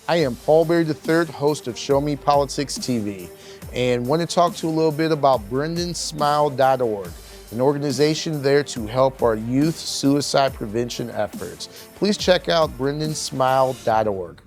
I am Paul Berry III, host of Show Me Politics TV, and want to talk to you a little bit about BrendanSmile.org, an organization there to help our youth suicide prevention efforts. Please check out BrendanSmile.org.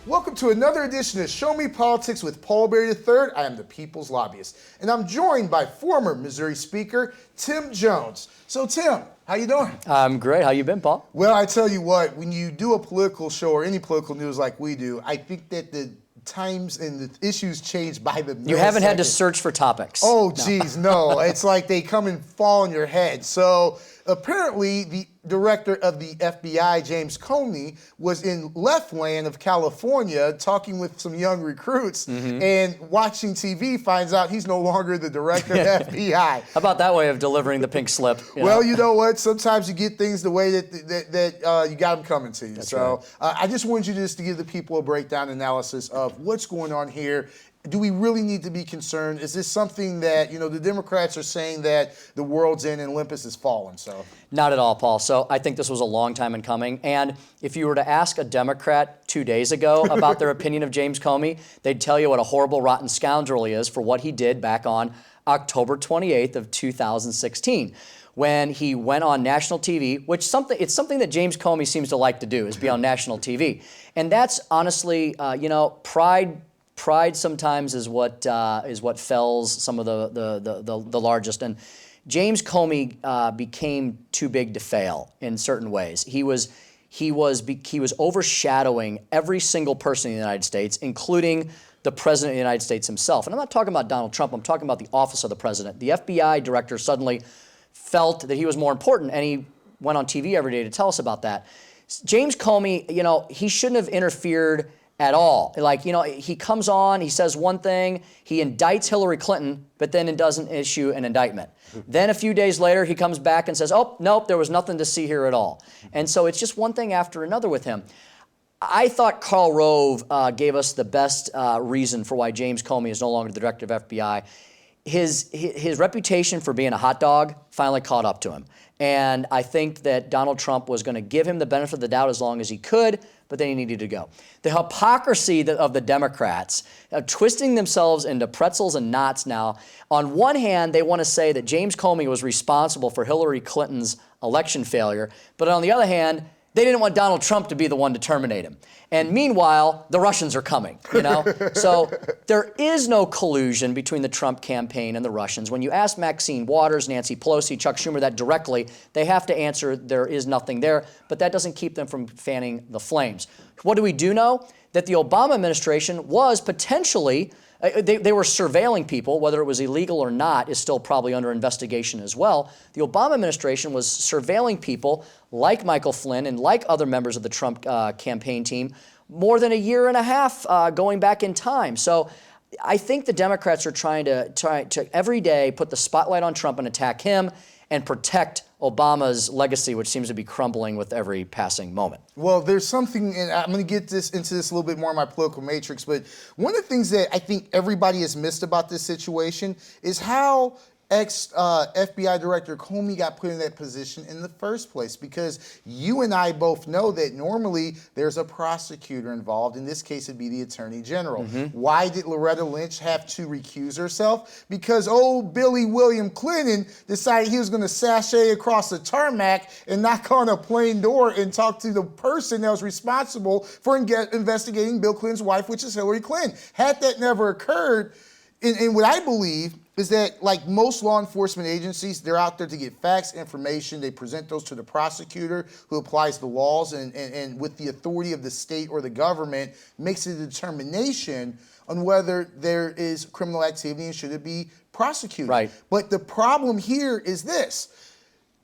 Welcome to another edition of Show Me Politics with Paul Berry III. I am the People's Lobbyist, and I'm joined by former Missouri Speaker Tim Jones. So Tim, how you doing? I'm great. How you been, Paul? Well, I tell you what, when you do a political show or any political news like we do, I think that the times and the issues change by the millisecond. You haven't had to search for topics. Oh, geez, no. It's like they come and fall on your head. So apparently, the director of the FBI, James Comey, was in left land of California talking with some young recruits and watching TV finds out he's no longer the director of FBI. How about that way of delivering the pink slip? Well, you know what? Sometimes you get things the way that you got them coming to you. That's so right. I just wanted you just to give the people a breakdown analysis of what's going on here. Do we really need to be concerned? Is this something that, you know, the Democrats are saying that the world's in and Olympus has fallen? So not at all, Paul. So I think this was a long time in coming. And if you were to ask a Democrat 2 days ago about their opinion of James Comey, they'd tell you what a horrible, rotten scoundrel he is for what he did back on October 28th of 2016. When he went on national TV, it's something that James Comey seems to like to do, is be on national TV. And that's honestly, Pride sometimes is what fells some of the largest. And James Comey became too big to fail in certain ways. He was overshadowing every single person in the United States, including the President of the United States himself. And I'm not talking about Donald Trump. I'm talking about the office of the President. The FBI director suddenly felt that he was more important, and he went on TV every day to tell us about that. James Comey, he shouldn't have interfered at all. He comes on, he says one thing, he indicts Hillary Clinton, but then it doesn't issue an indictment. Then a few days later, he comes back and says, oh, nope, there was nothing to see here at all. And so it's just one thing after another with him. I thought Karl Rove gave us the best reason for why James Comey is no longer the director of FBI. His reputation for being a hot dog finally caught up to him. And I think that Donald Trump was going to give him the benefit of the doubt as long as he could, but then he needed to go. The hypocrisy of the Democrats, twisting themselves into pretzels and knots now. On one hand, they want to say that James Comey was responsible for Hillary Clinton's election failure, but on the other hand, they didn't want Donald Trump to be the one to terminate him. And meanwhile, the Russians are coming, So there is no collusion between the Trump campaign and the Russians. When you ask Maxine Waters, Nancy Pelosi, Chuck Schumer that directly, they have to answer there is nothing there, but that doesn't keep them from fanning the flames. What do we do know? That the Obama administration was potentially they were surveilling people. Whether it was illegal or not is still probably under investigation as well. The Obama administration was surveilling people like Michael Flynn and like other members of the Trump campaign team more than a year and a half going back in time. So I think the Democrats are trying to every day put the spotlight on Trump and attack him and protect Obama's legacy, which seems to be crumbling with every passing moment. Well, there's something, and I'm going to get into this a little bit more in my political matrix, but one of the things that I think everybody has missed about this situation is how FBI Director Comey got put in that position in the first place, because you and I both know that normally there's a prosecutor involved. In this case, it'd be the Attorney General. Why did Loretta Lynch have to recuse herself? Because old Billy William Clinton decided he was going to sashay across the tarmac and knock on a plane door and talk to the person that was responsible for investigating Bill Clinton's wife, which is Hillary Clinton. Had that never occurred, and what I believe is that, like most law enforcement agencies, they're out there to get facts, information. They present those to the prosecutor who applies the laws and with the authority of the state or the government, makes a determination on whether there is criminal activity and should it be prosecuted. Right. But the problem here is this.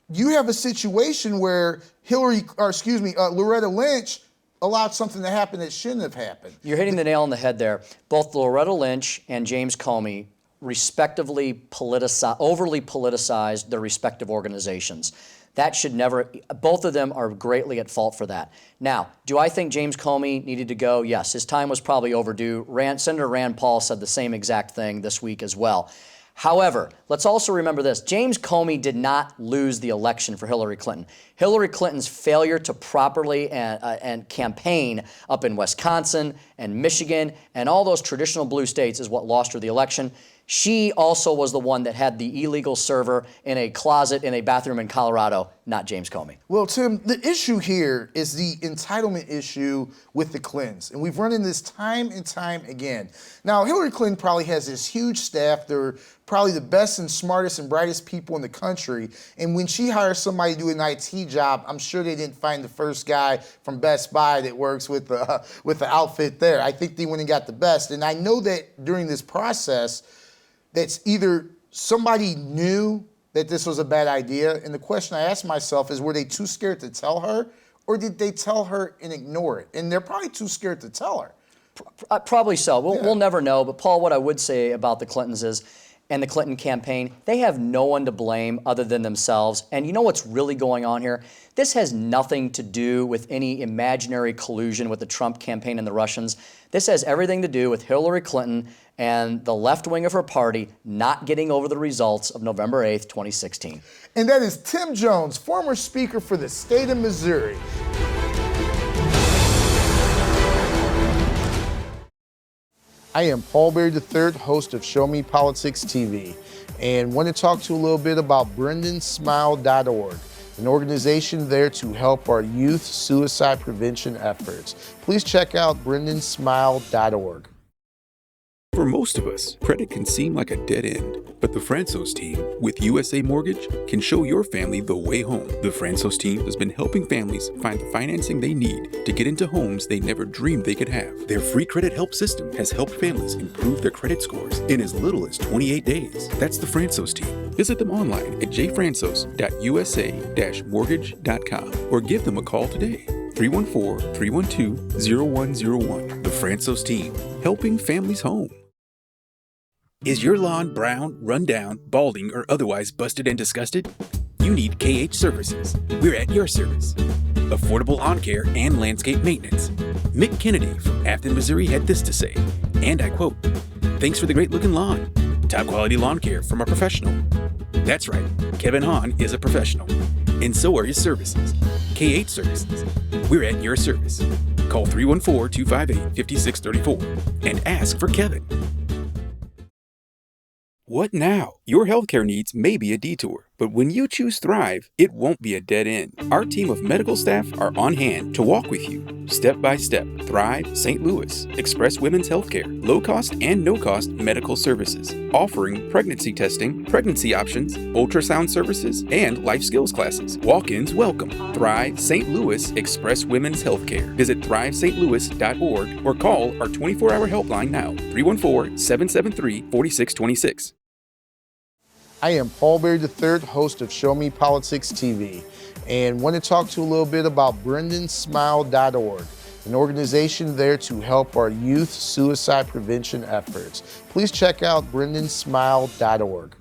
You have a situation where Loretta Lynch allowed something to happen that shouldn't have happened. You're hitting the nail on the head there. Both Loretta Lynch and James Comey respectively overly politicized their respective organizations. That should never, both of them are greatly at fault for that. Now, do I think James Comey needed to go? Yes, his time was probably overdue. Senator Rand Paul said the same exact thing this week as well. However, let's also remember this. James Comey did not lose the election for Hillary Clinton. Hillary Clinton's failure to properly and campaign up in Wisconsin and Michigan and all those traditional blue states is what lost her the election. She also was the one that had the illegal server in a closet in a bathroom in Colorado, not James Comey. Well, Tim, the issue here is the entitlement issue with the Clintons. And we've run into this time and time again. Now, Hillary Clinton probably has this huge staff. They're probably the best and smartest and brightest people in the country. And when she hires somebody to do an IT job, I'm sure they didn't find the first guy from Best Buy that works with the outfit there. I think they went and got the best. And I know that during this process, that's either somebody knew that this was a bad idea, and the question I asked myself is, were they too scared to tell her, or did they tell her and ignore it? And they're probably too scared to tell her. Probably so. We'll never know. But Paul, what I would say about the Clintons is, and the Clinton campaign, they have no one to blame other than themselves. And you know what's really going on here? This has nothing to do with any imaginary collusion with the Trump campaign and the Russians. This has everything to do with Hillary Clinton and the left wing of her party not getting over the results of November 8th, 2016. And that is Tim Jones, former speaker for the state of Missouri. I am Paul Berry III, host of Show Me Politics TV, and want to talk to you a little bit about BrendanSmile.org, an organization there to help our youth suicide prevention efforts. Please check out BrendanSmile.org. For most of us, credit can seem like a dead end, but the Fransos team with USA Mortgage can show your family the way home. The Fransos team has been helping families find the financing they need to get into homes they never dreamed they could have. Their free credit help system has helped families improve their credit scores in as little as 28 days. That's the Fransos team. Visit them online at jfransos.usa-mortgage.com or give them a call today. 314-312-0101. The Fransos team, helping families home. Is your lawn brown, run down, balding, or otherwise busted and disgusted? You need KH Services. We're at your service. Affordable lawn care and landscape maintenance. Mick Kennedy from Afton, Missouri had this to say, and I quote, "Thanks for the great looking lawn. Top quality lawn care from a professional." That's right, Kevin Hahn is a professional. And so are his services. KH Services. We're at your service. Call 314-258-5634 and ask for Kevin. What now? Your healthcare needs may be a detour, but when you choose Thrive, it won't be a dead end. Our team of medical staff are on hand to walk with you, step by step. Thrive St. Louis, Express Women's Healthcare, low-cost and no-cost medical services, offering pregnancy testing, pregnancy options, ultrasound services, and life skills classes. Walk-ins welcome. Thrive St. Louis, Express Women's Healthcare. Visit thrivestlouis.org or call our 24-hour helpline now, 314-773-4626. I am Paul Berry III, host of Show Me Politics TV, and want to talk to you a little bit about BrendanSmile.org, an organization there to help our youth suicide prevention efforts. Please check out BrendanSmile.org.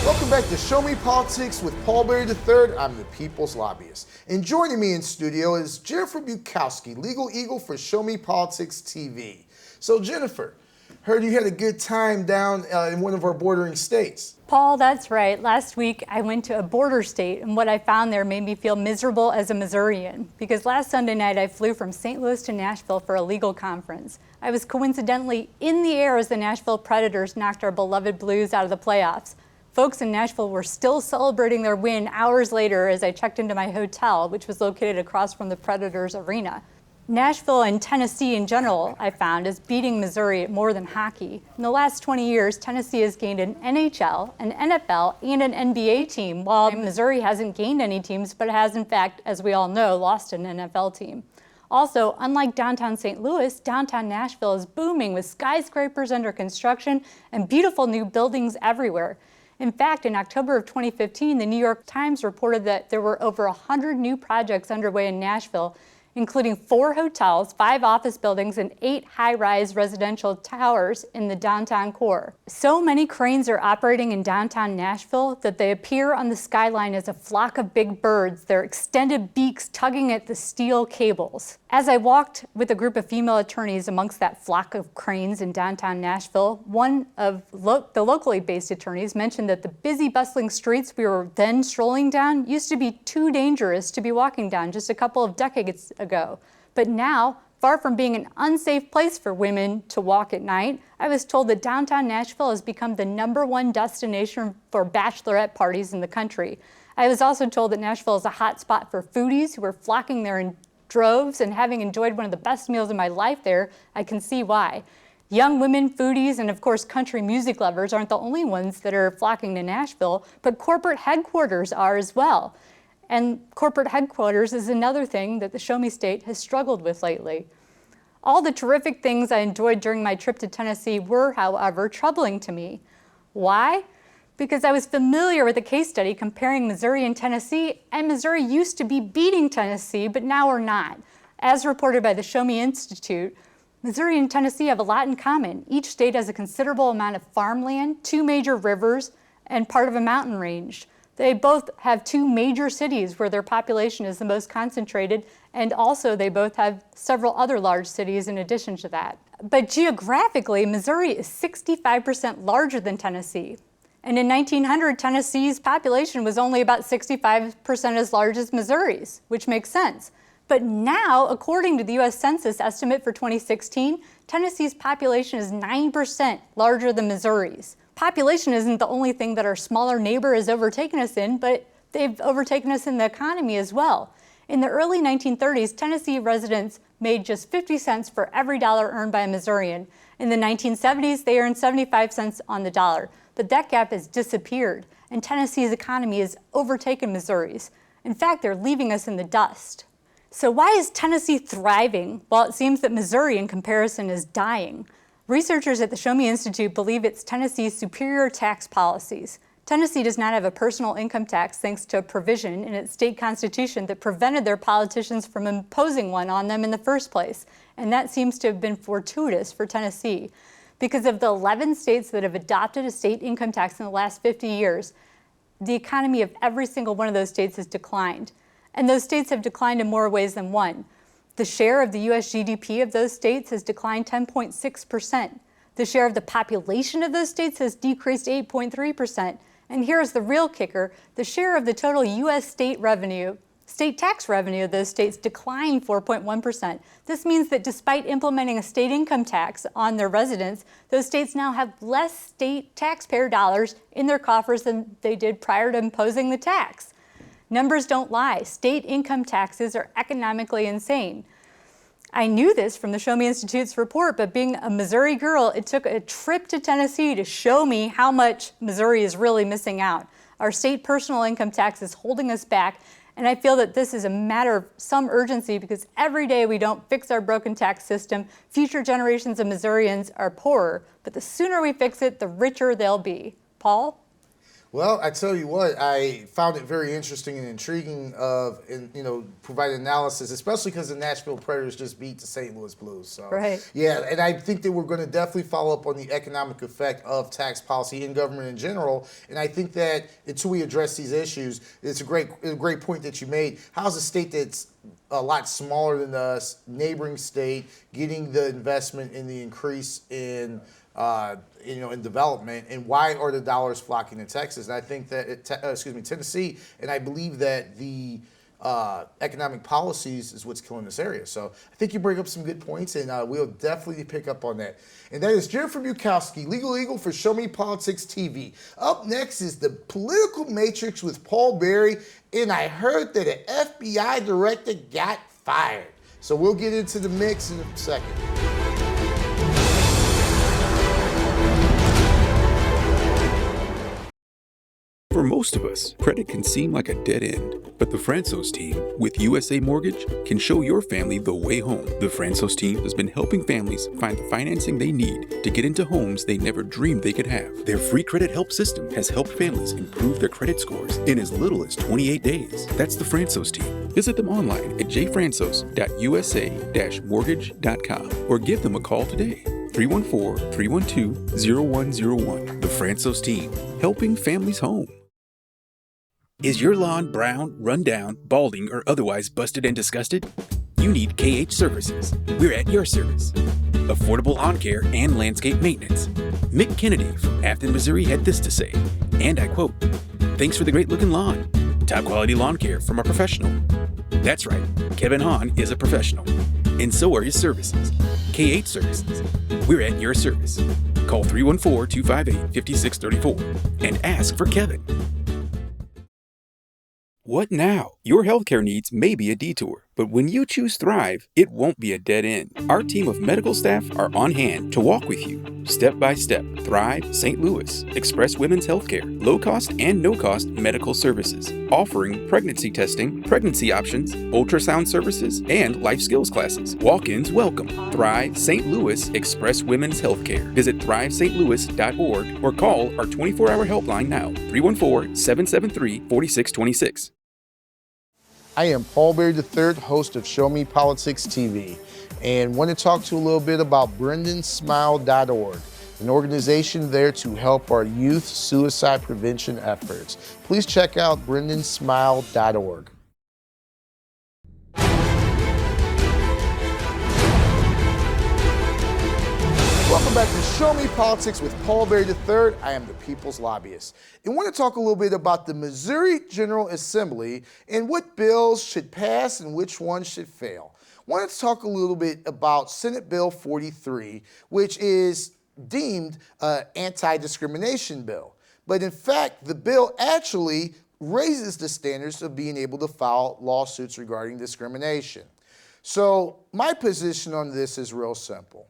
Welcome back to Show Me Politics with Paul Berry III. I'm the People's Lobbyist. And joining me in studio is Jennifer Bukowski, Legal Eagle for Show Me Politics TV. So Jennifer, heard you had a good time down in one of our bordering states. Paul, that's right. Last week I went to a border state, and what I found there made me feel miserable as a Missourian, because last Sunday night I flew from St. Louis to Nashville for a legal conference. I was coincidentally in the air as the Nashville Predators knocked our beloved Blues out of the playoffs. Folks in Nashville were still celebrating their win hours later as I checked into my hotel, which was located across from the Predators arena. Nashville and Tennessee in general, I found, is beating Missouri at more than hockey. In the last 20 years, Tennessee has gained an NHL, an NFL, and an NBA team, while Missouri hasn't gained any teams, but has in fact, as we all know, lost an NFL team. Also, unlike downtown St. Louis, downtown Nashville is booming with skyscrapers under construction and beautiful new buildings everywhere. In fact, in October of 2015, the New York Times reported that there were over 100 new projects underway in Nashville, including 4 hotels, 5 office buildings, and 8 high-rise residential towers in the downtown core. So many cranes are operating in downtown Nashville that they appear on the skyline as a flock of big birds, their extended beaks tugging at the steel cables. As I walked with a group of female attorneys amongst that flock of cranes in downtown Nashville, one of the locally based attorneys mentioned that the busy, bustling streets we were then strolling down used to be too dangerous to be walking down just a couple of decades ago. But now, far from being an unsafe place for women to walk at night, I was told that downtown Nashville has become the #1 destination for bachelorette parties in the country. I was also told that Nashville is a hot spot for foodies who are flocking there in droves, and having enjoyed one of the best meals of my life there, I can see why. Young women, foodies, and of course country music lovers aren't the only ones that are flocking to Nashville, but corporate headquarters are as well. And corporate headquarters is another thing that the Show Me State has struggled with lately. All the terrific things I enjoyed during my trip to Tennessee were, however, troubling to me. Why? Because I was familiar with a case study comparing Missouri and Tennessee, and Missouri used to be beating Tennessee, but now we're not. As reported by the Show Me Institute, Missouri and Tennessee have a lot in common. Each state has a considerable amount of farmland, 2 major rivers, and part of a mountain range. They both have 2 major cities where their population is the most concentrated, and also they both have several other large cities in addition to that. But geographically, Missouri is 65% larger than Tennessee. And in 1900, Tennessee's population was only about 65% as large as Missouri's, which makes sense. But now, according to the U.S. Census estimate for 2016, Tennessee's population is 9% larger than Missouri's. Population isn't the only thing that our smaller neighbor has overtaken us in, but they've overtaken us in the economy as well. In the early 1930s, Tennessee residents made just 50 cents for every dollar earned by a Missourian. In the 1970s, they earned 75 cents on the dollar. But that gap has disappeared, and Tennessee's economy has overtaken Missouri's. In fact, they're leaving us in the dust. So why is Tennessee thriving while it seems that Missouri, in comparison, is dying? Researchers at the Show Me Institute believe it's Tennessee's superior tax policies. Tennessee does not have a personal income tax thanks to a provision in its state constitution that prevented their politicians from imposing one on them in the first place. And that seems to have been fortuitous for Tennessee. Because of the 11 states that have adopted a state income tax in the last 50 years, the economy of every single one of those states has declined. And those states have declined in more ways than one. The share of the U.S. GDP of those states has declined 10.6%. The share of the population of those states has decreased 8.3%. And here's the real kicker: the share of the total U.S. state tax revenue of those states declined 4.1%. This means that despite implementing a state income tax on their residents, those states now have less state taxpayer dollars in their coffers than they did prior to imposing the tax. Numbers don't lie. State income taxes are economically insane. I knew this from the Show Me Institute's report, but being a Missouri girl, it took a trip to Tennessee to show me how much Missouri is really missing out. Our state personal income tax is holding us back, and I feel that this is a matter of some urgency because every day we don't fix our broken tax system, future generations of Missourians are poorer, but the sooner we fix it, the richer they'll be. Paul? Well, I tell you what, I found it very interesting and intriguing provide analysis, especially because the Nashville Predators just beat the St. Louis Blues. So, right. Yeah, and I think that we're going to definitely follow up on the economic effect of tax policy in government in general. And I think that until we address these issues, it's a great point that you made. How's a state that's a lot smaller than us, neighboring state, getting the investment in the increase in in development, and why are the dollars flocking to Texas? And I think that Tennessee, and I believe that the economic policies is what's killing this area. So I think you bring up some good points, and we'll definitely pick up on that. And that is Jennifer Bukowski, Legal Eagle for Show Me Politics TV. Up next is the Political Matrix with Paul Berry, and I heard that an FBI director got fired. So we'll get into the mix in a second. For most of us, credit can seem like a dead end, but the Franco's team with USA Mortgage can show your family the way home. The Franco's team has been helping families find the financing they need to get into homes they never dreamed they could have. Their free credit help system has helped families improve their credit scores in as little as 28 days. That's the Franco's team. Visit them online at jfrancois.usa-mortgage.com or give them a call today. 314-312-0101. The Franco's team, helping families home. Is your lawn brown, run down, balding, or otherwise busted and disgusted? You need KH Services. We're at your service. Affordable lawn care and landscape maintenance. Mick Kennedy from Afton, Missouri had this to say, and I quote, "Thanks for the great looking lawn. Top quality lawn care from a professional." That's right, Kevin Hahn is a professional. And so are his services. KH Services. We're at your service. Call 314-258-5634 and ask for Kevin. What now? Your healthcare needs may be a detour, but when you choose Thrive, it won't be a dead end. Our team of medical staff are on hand to walk with you, step by step. Thrive St. Louis, Express Women's Healthcare, low-cost and no-cost medical services, offering pregnancy testing, pregnancy options, ultrasound services, and life skills classes. Walk-ins welcome. Thrive St. Louis, Express Women's Healthcare. Visit thrivestlouis.org or call our 24-hour helpline now, 314-773-4626. I am Paul Berry III, host of Show Me Politics TV, and want to talk to you a little bit about BrendanSmile.org, an organization there to help our youth suicide prevention efforts. Please check out BrendanSmile.org. Welcome back to Show Me Politics with Paul Berry III. I am the People's Lobbyist. And want to talk a little bit about the Missouri General Assembly and what bills should pass and which ones should fail. Want to talk a little bit about Senate Bill 43, which is deemed an anti-discrimination bill. But in fact, the bill actually raises the standards of being able to file lawsuits regarding discrimination. So my position on this is real simple.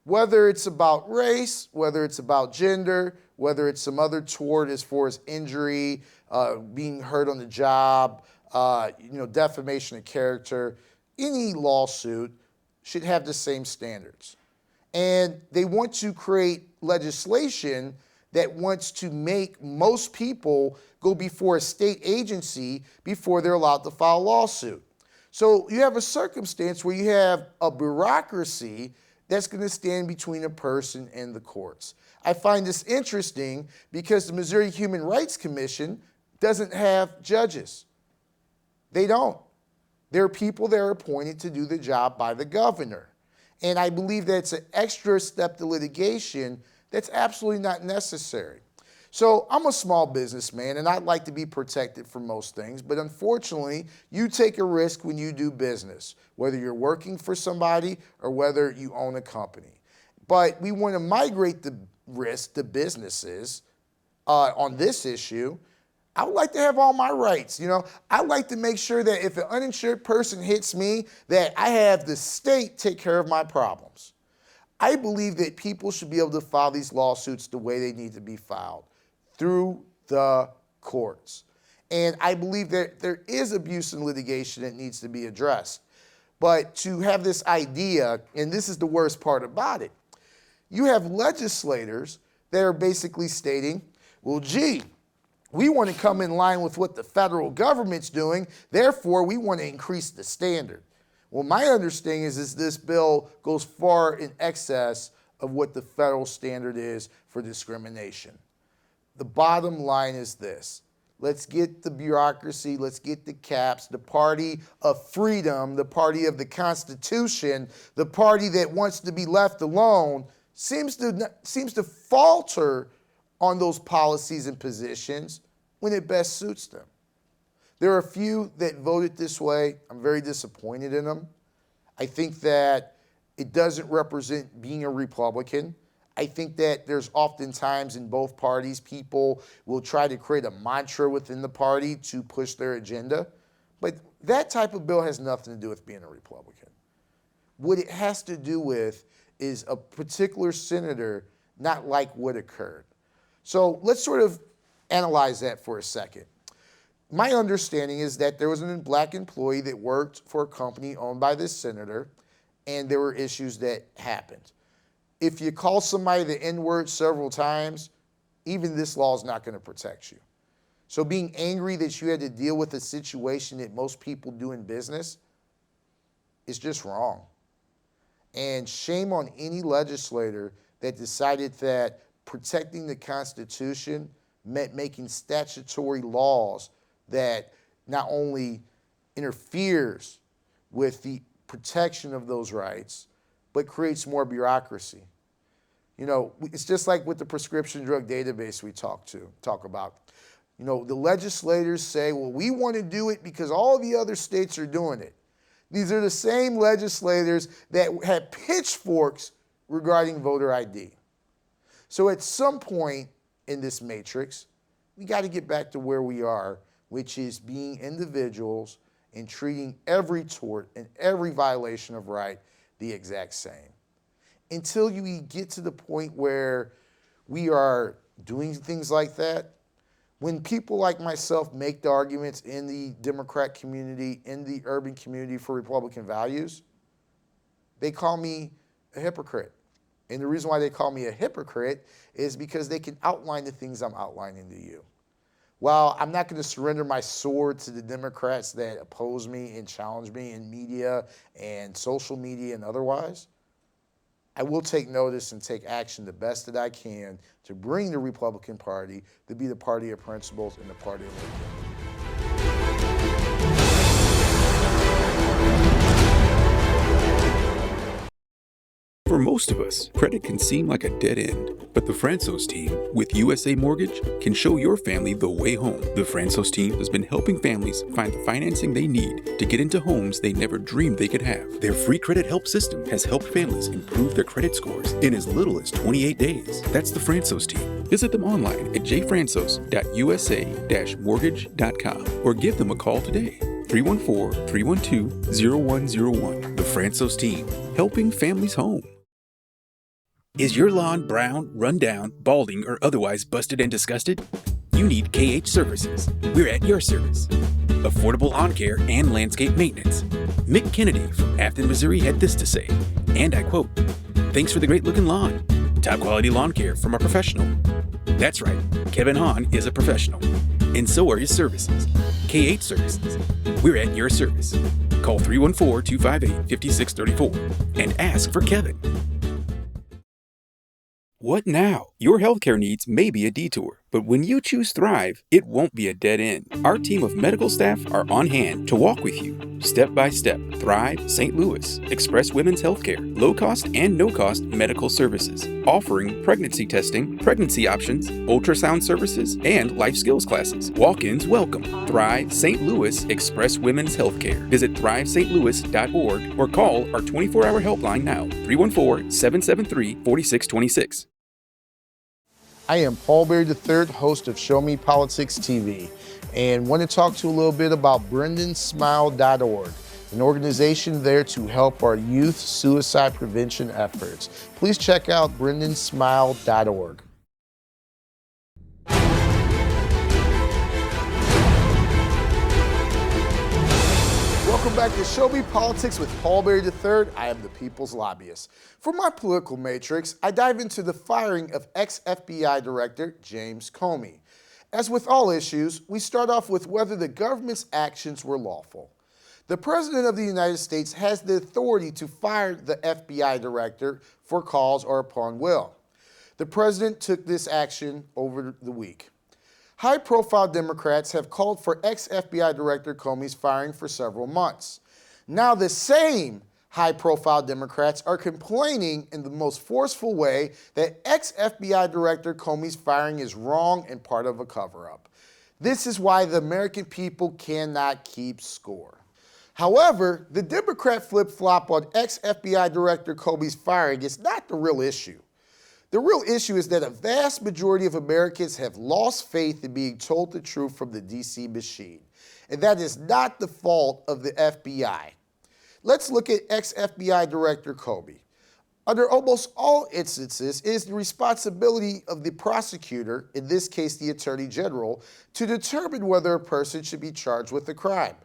Whether it's about race, whether it's about gender, whether it's some other tort as far as injury, being hurt on the job, defamation of character, any lawsuit should have the same standards. And they want to create legislation that wants to make most people go before a state agency before they're allowed to file a lawsuit. So you have a circumstance where you have a bureaucracy that's going to stand between a person and the courts. I find this interesting because the Missouri Human Rights Commission doesn't have judges. They don't. There are people that are appointed to do the job by the governor. And I believe that it's an extra step to litigation that's absolutely not necessary. So I'm a small businessman and I'd like to be protected from most things, but unfortunately, you take a risk when you do business, whether you're working for somebody or whether you own a company. But we want to migrate the risk to businesses on this issue. I would like to have all my rights. I'd like to make sure that if an uninsured person hits me, that I have the state take care of my problems. I believe that people should be able to file these lawsuits the way they need to be filed, through the courts. And I believe that there is abuse in litigation that needs to be addressed. But to have this idea, and this is the worst part about it, you have legislators that are basically stating, well, gee, we want to come in line with what the federal government's doing, therefore we want to increase the standard. Well, my understanding is this bill goes far in excess of what the federal standard is for discrimination. The bottom line is this. Let's get the bureaucracy, let's get the caps, the party of freedom, the party of the Constitution, the party that wants to be left alone, seems to falter on those policies and positions when it best suits them. There are a few that voted this way. I'm very disappointed in them. I think that it doesn't represent being a Republican. I think that there's oftentimes in both parties, people will try to create a mantra within the party to push their agenda. But that type of bill has nothing to do with being a Republican. What it has to do with is a particular senator not like what occurred. So let's sort of analyze that for a second. My understanding is that there was a black employee that worked for a company owned by this senator, and there were issues that happened. If you call somebody the N-word several times, even this law is not going to protect you. So being angry that you had to deal with a situation that most people do in business is just wrong. And shame on any legislator that decided that protecting the Constitution meant making statutory laws that not only interferes with the protection of those rights, but creates more bureaucracy. You know, it's just like with the prescription drug database we talk about. You know, the legislators say, well, we want to do it because all the other states are doing it. These are the same legislators that had pitchforks regarding voter ID. So at some point in this matrix, we got to get back to where we are, which is being individuals and treating every tort and every violation of right the exact same. Until you get to the point where we are doing things like that, when people like myself make the arguments in the Democrat community, in the urban community for Republican values, they call me a hypocrite. And the reason why they call me a hypocrite is because they can outline the things I'm outlining to you. While I'm not going to surrender my sword to the Democrats that oppose me and challenge me in media and social media and otherwise, I will take notice and take action the best that I can to bring the Republican Party to be the party of principles and the party of liberty. For most of us, credit can seem like a dead end, but the Franco's team with USA Mortgage can show your family the way home. The Franco's team has been helping families find the financing they need to get into homes they never dreamed they could have. Their free credit help system has helped families improve their credit scores in as little as 28 days. That's the Franco's team. Visit them online at jfranco's.usa-mortgage.com or give them a call today. 314-312-0101. The Franco's team, helping families home. Is your lawn brown, run down, balding, or otherwise busted and disgusted? You need KH Services. We're at your service. Affordable lawn care and landscape maintenance. Mick Kennedy from Afton, Missouri had this to say, and I quote, "Thanks for the great looking lawn. Top quality lawn care from a professional." That's right, Kevin Hahn is a professional. And so are his services. KH Services. We're at your service. Call 314-258-5634 and ask for Kevin. What now? Your healthcare needs may be a detour, but when you choose Thrive, it won't be a dead end. Our team of medical staff are on hand to walk with you, step by step. Thrive St. Louis, Express Women's Healthcare, low-cost and no-cost medical services, offering pregnancy testing, pregnancy options, ultrasound services, and life skills classes. Walk-ins welcome. Thrive St. Louis, Express Women's Healthcare. Visit thrivestlouis.org or call our 24-hour helpline now, 314-773-4626. I am Paul Berry III, host of Show Me Politics TV, and want to talk to you a little bit about BrendanSmile.org, an organization there to help our youth suicide prevention efforts. Please check out BrendanSmile.org. Welcome back to Show Me Politics with Paul Berry III. I am the People's Lobbyist. For my political matrix, I dive into the firing of ex-FBI Director James Comey. As with all issues, we start off with whether the government's actions were lawful. The President of the United States has the authority to fire the FBI Director for cause or upon will. The President took this action over the week. High-profile Democrats have called for ex-FBI Director Comey's firing for several months. Now the same high-profile Democrats are complaining in the most forceful way that ex-FBI Director Comey's firing is wrong and part of a cover-up. This is why the American people cannot keep score. However, the Democrat flip-flop on ex-FBI Director Comey's firing is not the real issue. The real issue is that a vast majority of Americans have lost faith in being told the truth from the DC machine. And that is not the fault of the FBI. Let's look at ex-FBI Director Comey. Under almost all instances, it is the responsibility of the prosecutor, in this case the Attorney General, to determine whether a person should be charged with a crime.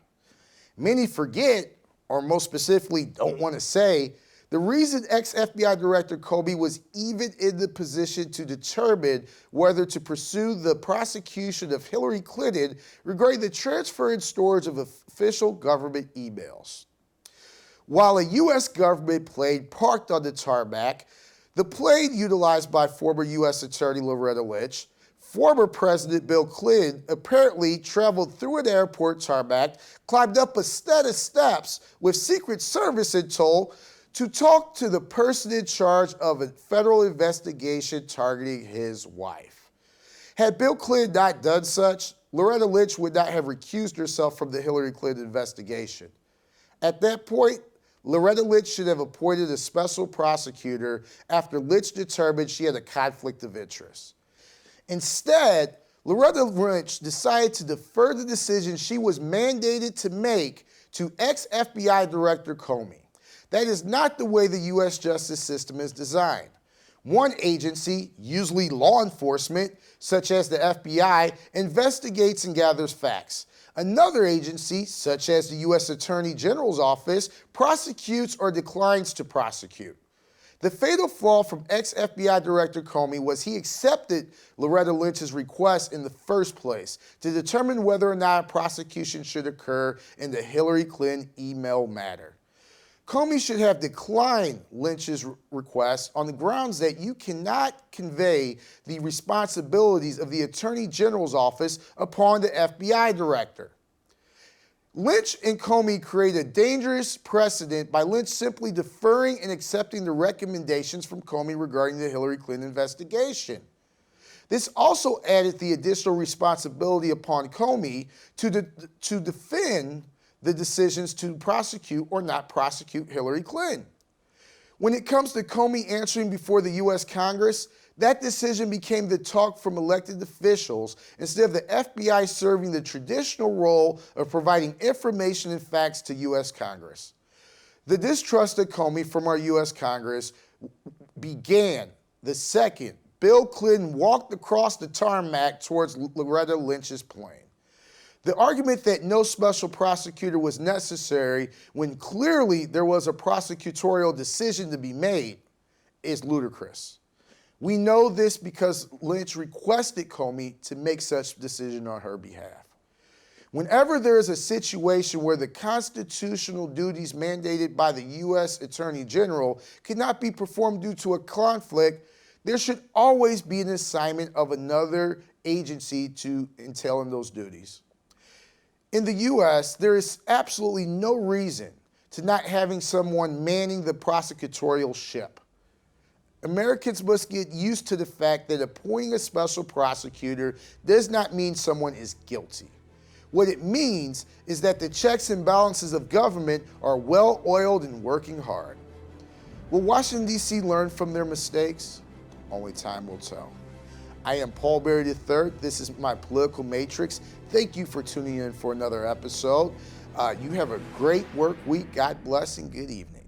Many forget, or most specifically don't want to say, the reason ex-FBI Director Comey was even in the position to determine whether to pursue the prosecution of Hillary Clinton regarding the transfer and storage of official government emails. While a U.S. government plane parked on the tarmac, the plane utilized by former U.S. Attorney Loretta Lynch, former President Bill Clinton apparently traveled through an airport tarmac, climbed up a set of steps with Secret Service in tow to talk to the person in charge of a federal investigation targeting his wife. Had Bill Clinton not done such, Loretta Lynch would not have recused herself from the Hillary Clinton investigation. At that point, Loretta Lynch should have appointed a special prosecutor after Lynch determined she had a conflict of interest. Instead, Loretta Lynch decided to defer the decision she was mandated to make to ex-FBI Director Comey. That is not the way the U.S. justice system is designed. One agency, usually law enforcement, such as the FBI, investigates and gathers facts. Another agency, such as the U.S. Attorney General's office, prosecutes or declines to prosecute. The fatal flaw from ex-FBI Director Comey was he accepted Loretta Lynch's request in the first place to determine whether or not a prosecution should occur in the Hillary Clinton email matter. Comey should have declined Lynch's request on the grounds that you cannot convey the responsibilities of the Attorney General's office upon the FBI director. Lynch and Comey create a dangerous precedent by Lynch simply deferring and accepting the recommendations from Comey regarding the Hillary Clinton investigation. This also added the additional responsibility upon Comey to defend the decisions to prosecute or not prosecute Hillary Clinton. When it comes to Comey answering before the U.S. Congress, that decision became the talk from elected officials instead of the FBI serving the traditional role of providing information and facts to U.S. Congress. The distrust of Comey from our U.S. Congress began the second Bill Clinton walked across the tarmac towards Loretta Lynch's plane. The argument that no special prosecutor was necessary when clearly there was a prosecutorial decision to be made is ludicrous. We know this because Lynch requested Comey to make such decision on her behalf. Whenever there is a situation where the constitutional duties mandated by the U.S. Attorney General cannot be performed due to a conflict, there should always be an assignment of another agency to entail in those duties. In the U.S., there is absolutely no reason to not having someone manning the prosecutorial ship. Americans must get used to the fact that appointing a special prosecutor does not mean someone is guilty. What it means is that the checks and balances of government are well-oiled and working hard. Will Washington, D.C. learn from their mistakes? Only time will tell. I am Paul Berry III. This is my Political Matrix. Thank you for tuning in for another episode. You have a great work week. God bless and good evening.